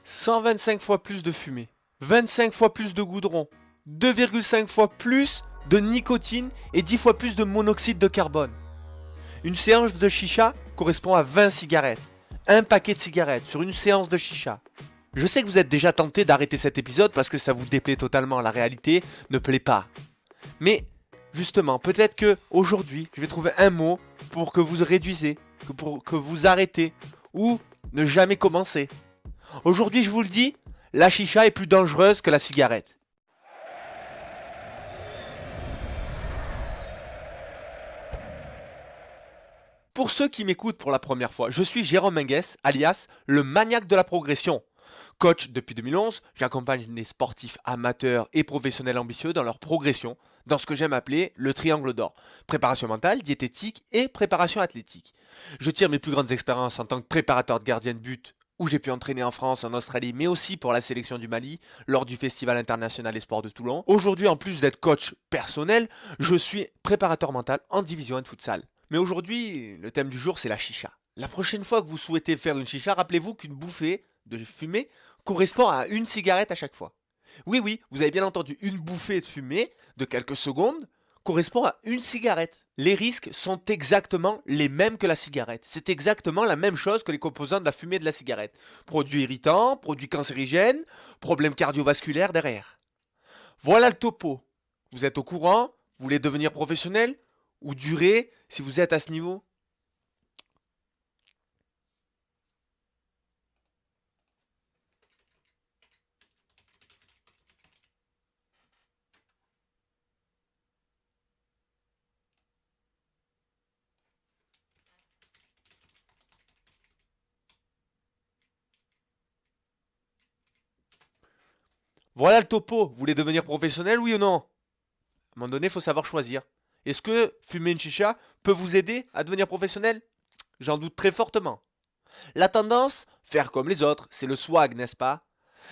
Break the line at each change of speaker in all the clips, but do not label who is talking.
125 fois plus de fumée, 25 fois plus de goudron, 2,5 fois plus de nicotine et 10 fois plus de monoxyde de carbone. Une séance de chicha correspond à 20 cigarettes. Un paquet de cigarettes sur une séance de chicha. Je sais que vous êtes déjà tenté d'arrêter cet épisode parce que ça vous déplaît totalement, la réalité ne plaît pas. Mais justement, peut-être que aujourd'hui, je vais trouver un mot pour que vous réduisez, pour que vous arrêtez ou ne jamais commencer. Aujourd'hui, je vous le dis, la chicha est plus dangereuse que la cigarette. Pour ceux qui m'écoutent pour la première fois, je suis Jérôme Menguès, alias le maniaque de la progression. Coach depuis 2011, j'accompagne des sportifs amateurs et professionnels ambitieux dans leur progression, dans ce que j'aime appeler le triangle d'or. Préparation mentale, diététique et préparation athlétique. Je tire mes plus grandes expériences en tant que préparateur de gardien de but, où j'ai pu entraîner en France, en Australie, mais aussi pour la sélection du Mali, lors du Festival international Espoir de Toulon. Aujourd'hui, en plus d'être coach personnel, je suis préparateur mental en division 1 de futsal. Mais aujourd'hui, le thème du jour, c'est la chicha. La prochaine fois que vous souhaitez faire une chicha, rappelez-vous qu'une bouffée de fumée correspond à une cigarette à chaque fois. Oui, oui, vous avez bien entendu, une bouffée de fumée de quelques secondes correspond à une cigarette. Les risques sont exactement les mêmes que la cigarette. C'est exactement la même chose que les composants de la fumée de la cigarette. Produits irritants, produits cancérigènes, problèmes cardiovasculaires derrière. Voilà le topo. Vous êtes au courant? Vous voulez devenir professionnel? Ou durer si vous êtes à ce niveau? Voilà le topo. Vous voulez devenir professionnel, oui ou non? À un moment donné, il faut savoir choisir. Est-ce que fumer une chicha peut vous aider à devenir professionnel? J'en doute très fortement. La tendance, faire comme les autres, c'est le swag, n'est-ce pas?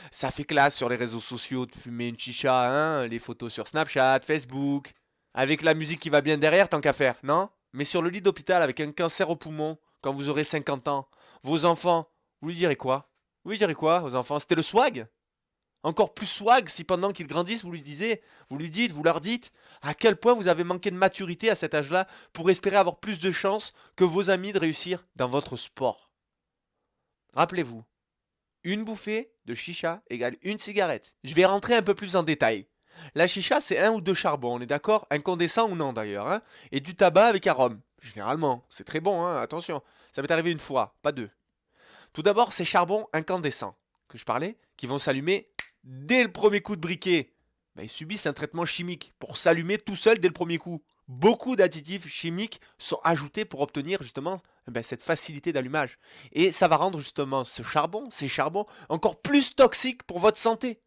Ça fait classe sur les réseaux sociaux de fumer une chicha, hein, les photos sur Snapchat, Facebook, avec la musique qui va bien derrière, tant qu'à faire, non? Mais sur le lit d'hôpital avec un cancer au poumon, quand vous aurez 50 ans, vos enfants, vous lui direz quoi? Vous lui direz quoi aux enfants? C'était le swag? Encore plus swag si pendant qu'ils grandissent, vous leur dites à quel point vous avez manqué de maturité à cet âge-là pour espérer avoir plus de chances que vos amis de réussir dans votre sport. Rappelez-vous, une bouffée de chicha égale une cigarette. Je vais rentrer un peu plus en détail. La chicha, c'est un ou deux charbons, on est d'accord? Incandescent ou non d'ailleurs, hein? Et du tabac avec arôme. Généralement, c'est très bon, hein? Attention. Ça m'est arrivé une fois, pas deux. Tout d'abord, ces charbons incandescents que je parlais, qui vont s'allumer dès le premier coup de briquet. Ben, ils subissent un traitement chimique pour s'allumer tout seul dès le premier coup. Beaucoup d'additifs chimiques sont ajoutés pour obtenir justement cette facilité d'allumage. Et ça va rendre justement ces charbons, encore plus toxiques pour votre santé.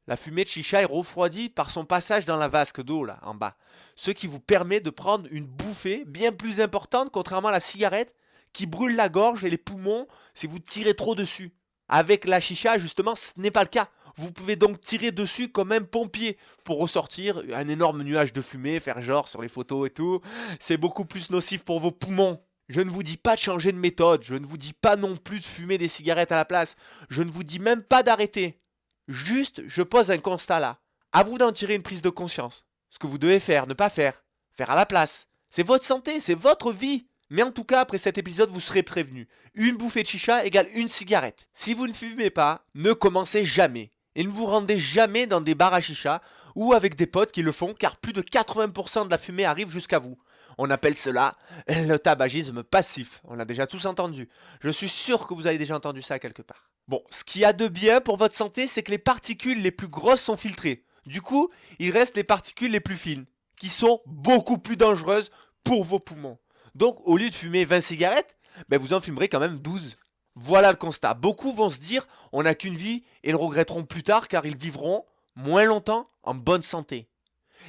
La fumée de chicha est refroidie par son passage dans la vasque d'eau là en bas, ce qui vous permet de prendre une bouffée bien plus importante contrairement à la cigarette qui brûle la gorge et les poumons si vous tirez trop dessus. Avec la chicha, justement, ce n'est pas le cas. Vous pouvez donc tirer dessus comme un pompier pour ressortir un énorme nuage de fumée, faire genre sur les photos et tout. C'est beaucoup plus nocif pour vos poumons. Je ne vous dis pas de changer de méthode, je ne vous dis pas non plus de fumer des cigarettes à la place, je ne vous dis même pas d'arrêter. Juste, je pose un constat là. À vous d'en tirer une prise de conscience. Ce que vous devez faire, ne pas faire. Faire à la place. C'est votre santé, c'est votre vie. Mais en tout cas, après cet épisode, vous serez prévenu. Une bouffée de chicha égale une cigarette. Si vous ne fumez pas, ne commencez jamais. Et ne vous rendez jamais dans des bars à chicha ou avec des potes qui le font car plus de 80% de la fumée arrive jusqu'à vous. On appelle cela le tabagisme passif. On l'a déjà tous entendu. Je suis sûr que vous avez déjà entendu ça quelque part. Bon, ce qu'il y a de bien pour votre santé, c'est que les particules les plus grosses sont filtrées. Du coup, il reste les particules les plus fines, qui sont beaucoup plus dangereuses pour vos poumons. Donc, au lieu de fumer 20 cigarettes, vous en fumerez quand même 12. Voilà le constat. Beaucoup vont se dire, on n'a qu'une vie et le regretteront plus tard car ils vivront moins longtemps en bonne santé.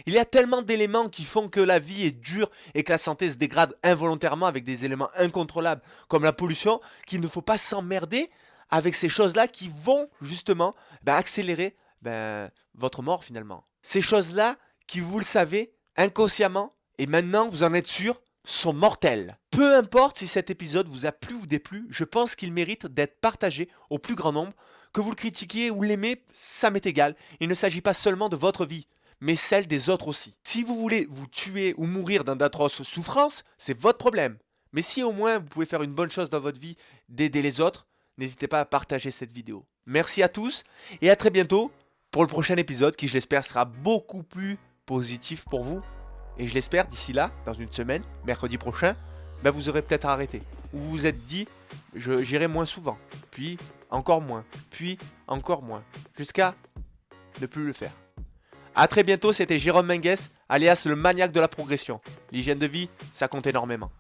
Il y a tellement d'éléments qui font que la vie est dure et que la santé se dégrade involontairement avec des éléments incontrôlables comme la pollution qu'il ne faut pas s'emmerder avec ces choses-là qui vont justement accélérer votre mort finalement. Ces choses-là qui, vous le savez, inconsciemment, et maintenant vous en êtes sûr, sont mortels. Peu importe si cet épisode vous a plu ou déplu, je pense qu'il mérite d'être partagé au plus grand nombre. Que vous le critiquiez ou l'aimez, ça m'est égal. Il ne s'agit pas seulement de votre vie, mais celle des autres aussi. Si vous voulez vous tuer ou mourir d'atroces souffrances, c'est votre problème. Mais si au moins vous pouvez faire une bonne chose dans votre vie, d'aider les autres, n'hésitez pas à partager cette vidéo. Merci à tous et à très bientôt pour le prochain épisode qui, je l'espère, sera beaucoup plus positif pour vous. Et je l'espère, d'ici là, dans une semaine, mercredi prochain, vous aurez peut-être arrêté. Ou vous vous êtes dit, j'irai moins souvent, puis encore moins, puis encore moins, jusqu'à ne plus le faire. A très bientôt, c'était Jérôme Mengues, alias le maniaque de la progression. L'hygiène de vie, ça compte énormément.